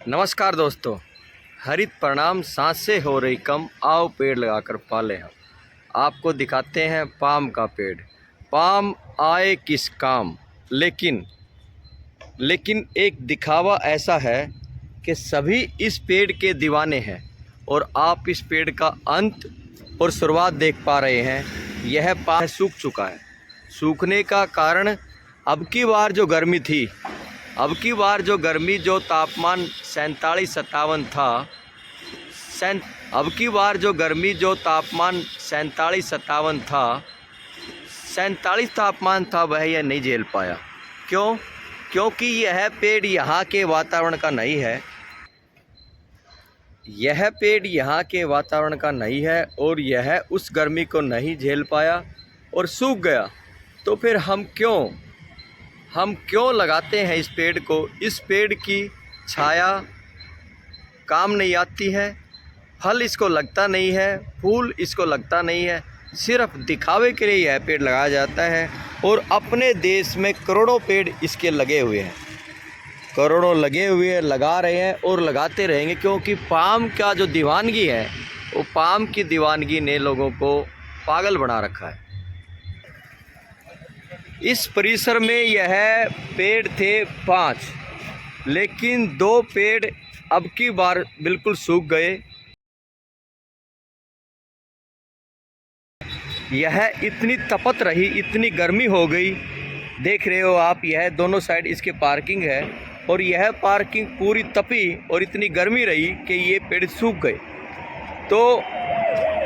नमस्कार दोस्तों, हरित परिणाम सांसें हो रही कम, आओ पेड़ लगाकर पालें हम। आपको दिखाते हैं पाम का पेड़। पाम आए किस काम, लेकिन एक दिखावा ऐसा है कि सभी इस पेड़ के दीवाने हैं और आप इस पेड़ का अंत और शुरुआत देख पा रहे हैं। यह पाम सूख चुका है। सूखने का कारण अब की बार जो गर्मी थी, जो तापमान 47-57 था, अब की बार जो गर्मी जो तापमान 47-57 था, 47 तापमान था, वह यह नहीं झेल पाया। क्यों? क्योंकि यह पेड़ यहाँ के वातावरण का नहीं है। यह पेड़ यहाँ के वातावरण का नहीं है और यह उस गर्मी को नहीं झेल पाया और सूख गया। तो फिर हम क्यों लगाते हैं इस पेड़ को? इस पेड़ की छाया काम नहीं आती है, फल इसको लगता नहीं है, फूल इसको लगता नहीं है। सिर्फ दिखावे के लिए यह पेड़ लगाया जाता है और अपने देश में करोड़ों पेड़ इसके लगे हुए हैं, लगा रहे हैं और लगाते रहेंगे। क्योंकि पाम का जो दीवानगी है, वो पाम की दीवानगी ने लोगों को पागल बना रखा है। इस परिसर में यह पेड़ थे 5, लेकिन 2 पेड़ अब की बार बिल्कुल सूख गए। यह इतनी तपत रही, इतनी गर्मी हो गई। देख रहे हो आप, यह दोनों साइड इसके पार्किंग है और यह पार्किंग पूरी तपी और इतनी गर्मी रही कि ये पेड़ सूख गए। तो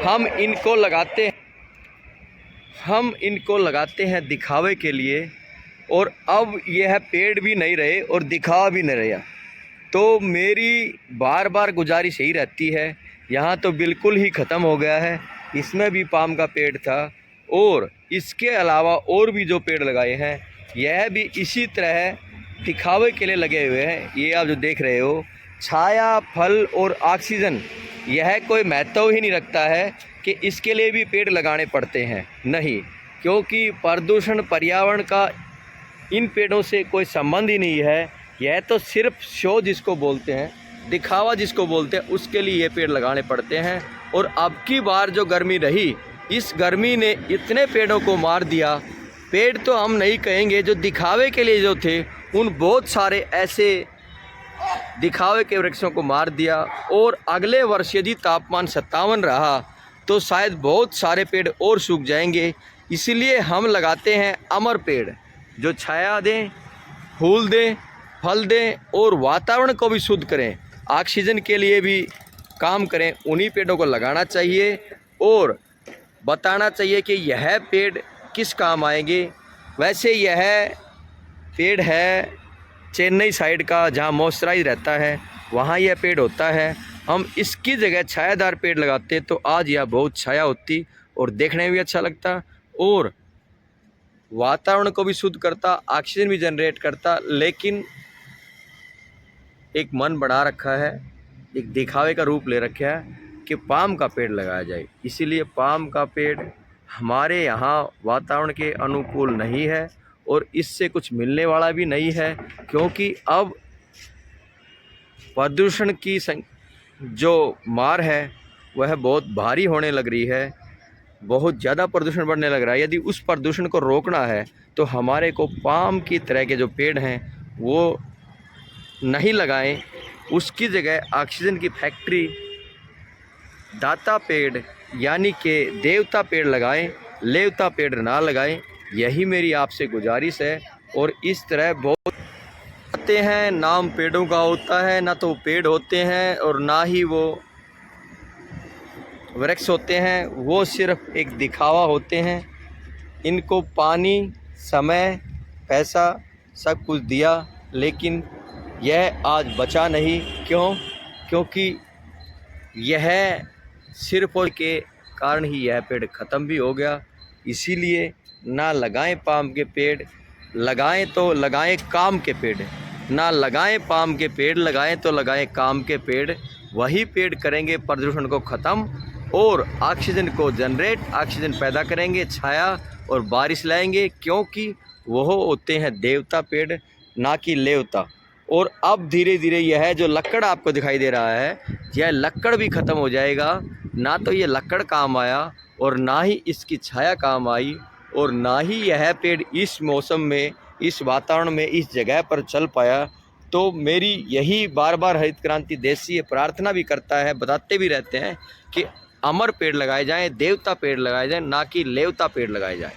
हम इनको लगाते हैं दिखावे के लिए, और अब यह पेड़ भी नहीं रहे और दिखावा भी नहीं रहा। तो मेरी बार बार गुजारिश यही रहती है, यहाँ तो बिल्कुल ही ख़त्म हो गया है। इसमें भी पाम का पेड़ था और इसके अलावा और भी जो पेड़ लगाए हैं, यह भी इसी तरह दिखावे के लिए लगे हुए हैं। ये आप जो देख रहे हो, छाया, फल और ऑक्सीजन, यह कोई महत्व ही नहीं रखता है कि इसके लिए भी पेड़ लगाने पड़ते हैं। नहीं, क्योंकि प्रदूषण, पर्यावरण का इन पेड़ों से कोई संबंध ही नहीं है। यह तो सिर्फ शो जिसको बोलते हैं, दिखावा जिसको बोलते हैं, उसके लिए ये पेड़ लगाने पड़ते हैं। और अब की बार जो गर्मी रही, इस गर्मी ने इतने पेड़ों को मार दिया। पेड़ तो हम नहीं कहेंगे, जो दिखावे के लिए जो थे, उन बहुत सारे ऐसे दिखावे के वृक्षों को मार दिया। और अगले वर्ष यदि तापमान 57 रहा तो शायद बहुत सारे पेड़ और सूख जाएंगे। इसीलिए हम लगाते हैं अमर पेड़, जो छाया दें, फूल दें, फल दें और वातावरण को भी शुद्ध करें, ऑक्सीजन के लिए भी काम करें। उन्हीं पेड़ों को लगाना चाहिए और बताना चाहिए कि यह पेड़ किस काम आएंगे। वैसे यह पेड़ है चेन्नई साइड का, जहाँ मॉइस्चराइज रहता है, वहाँ यह पेड़ होता है। हम इसकी जगह छायादार पेड़ लगाते तो आज यह बहुत छाया होती और देखने में भी अच्छा लगता और वातावरण को भी शुद्ध करता, ऑक्सीजन भी जनरेट करता। लेकिन एक मन बना रखा है, एक दिखावे का रूप ले रखा है कि पाम का पेड़ लगाया जाए। इसीलिए पाम का पेड़ हमारे यहाँ वातावरण के अनुकूल नहीं है और इससे कुछ मिलने वाला भी नहीं है। क्योंकि अब प्रदूषण की जो मार है, वह बहुत भारी होने लग रही है, बहुत ज़्यादा प्रदूषण बढ़ने लग रहा है। यदि उस प्रदूषण को रोकना है तो हमारे को पाम की तरह के जो पेड़ हैं वो नहीं लगाएं, उसकी जगह ऑक्सीजन की फैक्ट्री दाता पेड़ यानी कि देवता पेड़ लगाएं, लेवता पेड़ ना लगाएं। यही मेरी आपसे गुजारिश है। और इस तरह बहुत आते हैं, नाम पेड़ों का होता है, ना तो पेड़ होते हैं और ना ही वो वृक्ष होते हैं, वो सिर्फ एक दिखावा होते हैं। इनको पानी, समय, पैसा सब कुछ दिया, लेकिन यह आज बचा नहीं। क्यों? क्योंकि यह सिर्फ और के कारण ही यह पेड़ ख़त्म भी हो गया। इसीलिए ना लगाएं पाम के पेड़, लगाएं तो लगाएं काम के पेड़। ना लगाएं पाम के पेड़, लगाएं तो लगाएं काम के पेड़। वही पेड़ करेंगे प्रदूषण को ख़त्म और ऑक्सीजन को जनरेट, ऑक्सीजन पैदा करेंगे, छाया और बारिश लाएंगे। क्योंकि वह होते हैं देवता पेड़, ना कि लेवता। और अब धीरे धीरे यह जो लक्कड़ आपको दिखाई दे रहा है, यह लक्कड़ भी ख़त्म हो जाएगा। ना तो ये लक्कड़ काम आया और ना ही इसकी छाया काम आई, और ना ही यह पेड़ इस मौसम में, इस वातावरण में, इस जगह पर चल पाया। तो मेरी यही बार बार हरित क्रांति देशी प्रार्थना भी करता है, बताते भी रहते हैं कि अमर पेड़ लगाए जाएं, देवता पेड़ लगाए जाएं, ना कि लेवता पेड़ लगाए जाएं।